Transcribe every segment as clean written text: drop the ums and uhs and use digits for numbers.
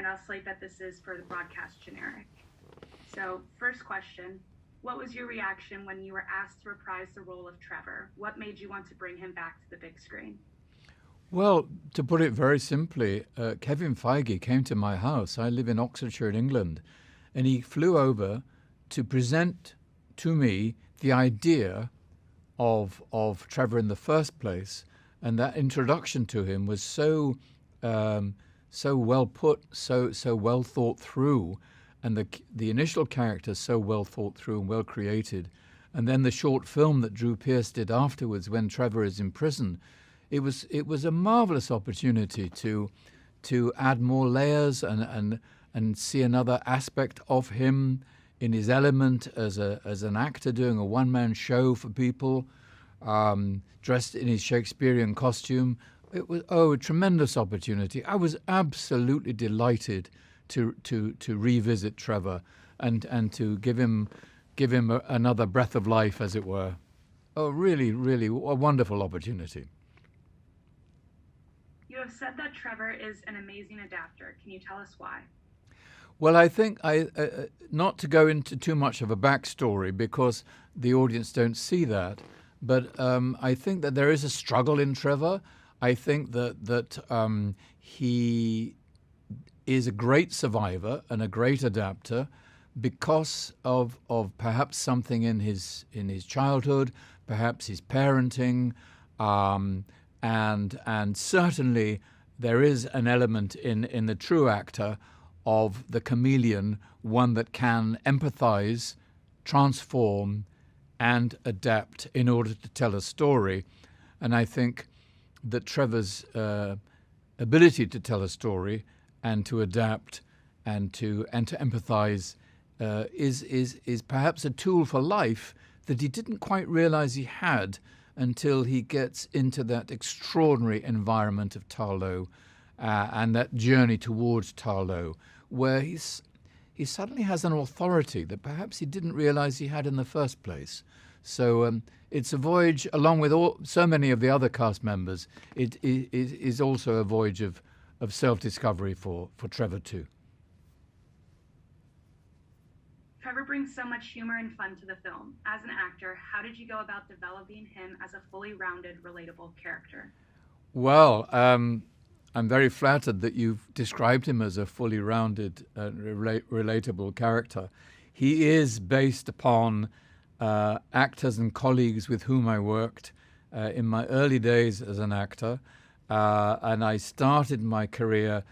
and I'll slate that this is for the broadcast generic. So, first question, what was your reaction when you were asked to reprise the role of Trevor? What made you want to bring him back to the big screen? Well, to put it very simply, Kevin Feige came to my house. I live in Oxfordshire in England, and he flew over to present to me the idea of Trevor in the first place, and that introduction to him was so well put, so well thought through, and the initial character so well thought through and well created, and then the short film that Drew Pearce did afterwards when Trevor is in prison. It was a marvelous opportunity to add more layers and see another aspect of him in his element as an actor doing a one-man show for people, dressed in his Shakespearean costume. It was a tremendous opportunity. I was absolutely delighted to revisit Trevor and to give him another breath of life, as it were. Oh, really, really a wonderful opportunity. You have said that Trevor is an amazing adapter. Can you tell us why? Well, I think not to go into too much of a backstory because the audience don't see that, but I think that there is a struggle in Trevor. I think that he is a great survivor and a great adapter because of perhaps something in his childhood, perhaps his parenting, and certainly there is an element in the true actor of the chameleon, one that can empathize, transform, and adapt in order to tell a story. And I think that Trevor's ability to tell a story and to adapt and to empathize is perhaps a tool for life that he didn't quite realize he had until he gets into that extraordinary environment of Tarlow and that journey towards Tarlow, where he suddenly has an authority that perhaps he didn't realize he had in the first place. So it's a voyage, along with so many of the other cast members, it is also a voyage of self-discovery for Trevor too. Trevor brings so much humor and fun to the film. As an actor, how did you go about developing him as a fully rounded, relatable character? Well, I'm very flattered that you've described him as a fully rounded, relatable character. He is based upon actors and colleagues with whom I worked in my early days as an actor, and I started my career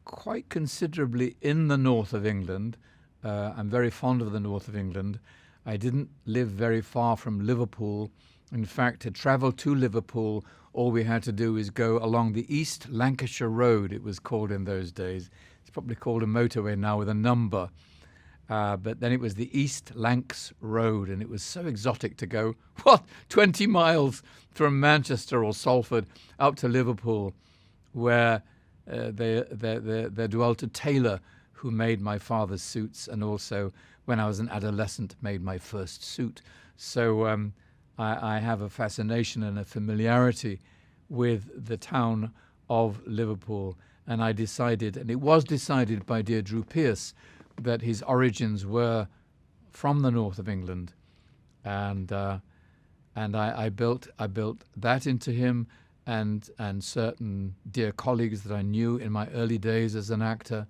quite considerably in the north of England. I'm very fond of the north of England. I didn't live very far from Liverpool. In fact, to travel to Liverpool, all we had to do is go along the East Lancashire Road, it was called in those days. It's probably called a motorway now with a number. But then it was the East Lancs Road, and it was so exotic to go, 20 miles from Manchester or Salford up to Liverpool, where there dwelt a tailor who made my father's suits, and also, when I was an adolescent, made my first suit. So I have a fascination and a familiarity with the town of Liverpool, and I decided, and it was decided by dear Drew Pearce, that his origins were from the north of England, and I built that into him, and certain dear colleagues that I knew in my early days as an actor,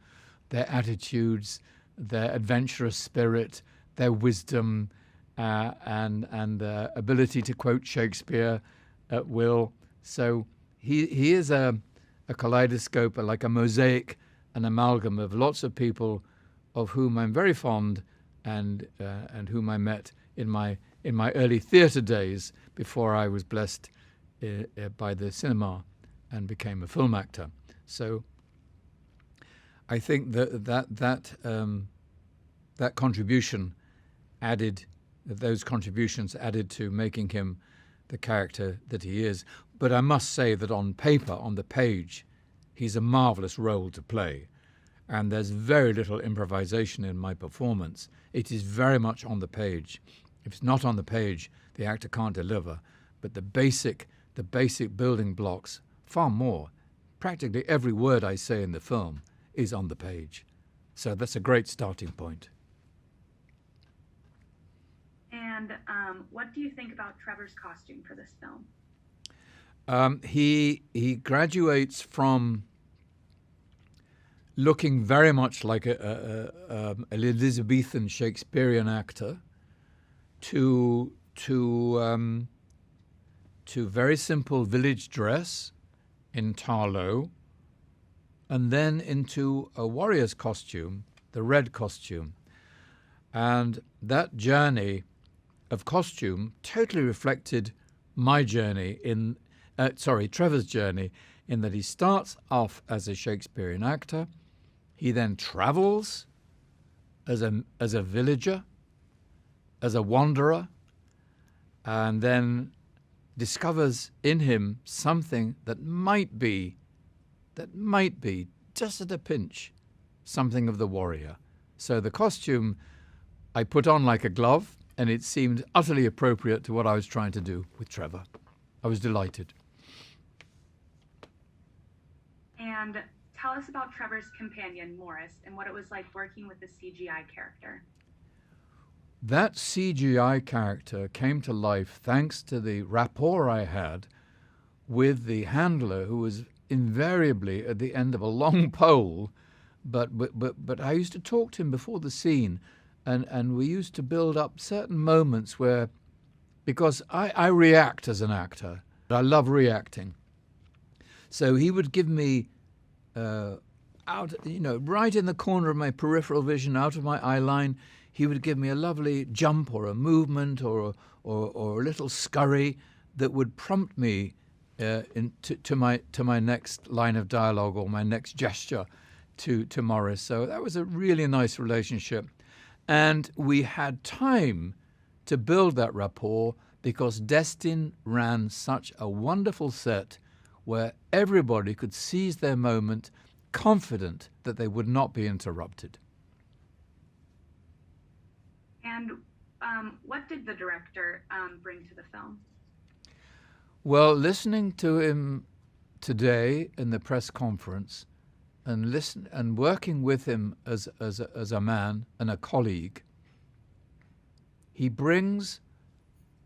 their attitudes, their adventurous spirit, their wisdom, and their ability to quote Shakespeare at will. So he is a kaleidoscope, like a mosaic, an amalgam of lots of people of whom I'm very fond, and whom I met in my early theatre days before I was blessed by the cinema and became a film actor. So I think that contribution added, those contributions added to making him the character that he is. But I must say that on paper, on the page, he's a marvelous role to play. And there's very little improvisation in my performance. It is very much on the page. If it's not on the page, the actor can't deliver. But the basic building blocks, far more. Practically every word I say in the film is on the page. So that's a great starting point. And what do you think about Trevor's costume for this film? He graduates from looking very much like an Elizabethan Shakespearean actor to very simple village dress in Tarlow, and then into a warrior's costume, the red costume. And that journey of costume totally reflected my journey Trevor's journey, in that he starts off as a Shakespearean actor. He then travels as a villager, as a wanderer, and then discovers in him something that might be, just at a pinch, something of the warrior. So the costume I put on like a glove, and it seemed utterly appropriate to what I was trying to do with Trevor. I was delighted. And tell us about Trevor's companion, Morris, and what it was like working with the CGI character. That CGI character came to life thanks to the rapport I had with the handler, who was invariably at the end of a long pole, but I used to talk to him before the scene, and we used to build up certain moments where, because I react as an actor, I love reacting. So he would give me right in the corner of my peripheral vision, out of my eye line, he would give me a lovely jump or a movement or a little scurry that would prompt me to my next line of dialogue or my next gesture to Morris. So that was a really nice relationship. And we had time to build that rapport because Destin ran such a wonderful set where everybody could seize their moment, confident that they would not be interrupted. And what did the director bring to the film? Well, listening to him today in the press conference and working with him as a man and a colleague, he brings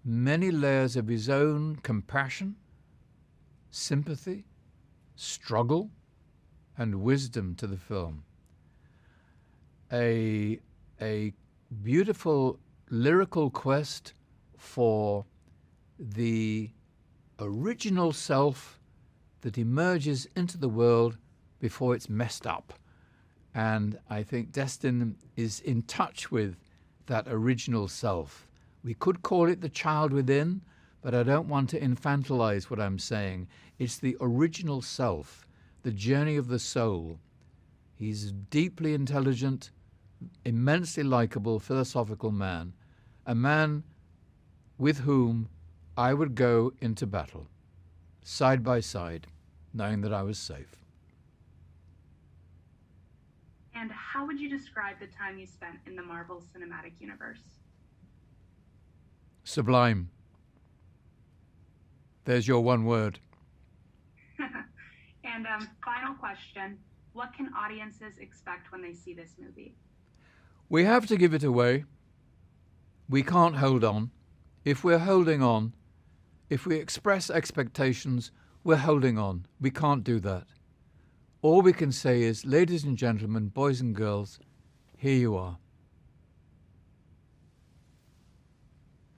many layers of his own compassion, sympathy, struggle, and wisdom to the film. A beautiful lyrical quest for the original self that emerges into the world before it's messed up. And I think Destin is in touch with that original self. We could call it the child within, but I don't want to infantilize what I'm saying. It's the original self, the journey of the soul. He's deeply intelligent, immensely likable, philosophical man, a man with whom I would go into battle, side by side, knowing that I was safe. And how would you describe the time you spent in the Marvel Cinematic Universe? Sublime. There's your one word. And final question, what can audiences expect when they see this movie? We have to give it away. We can't hold on. If we're holding on, if we express expectations, we're holding on. We can't do that. All we can say is, ladies and gentlemen, boys and girls, here you are.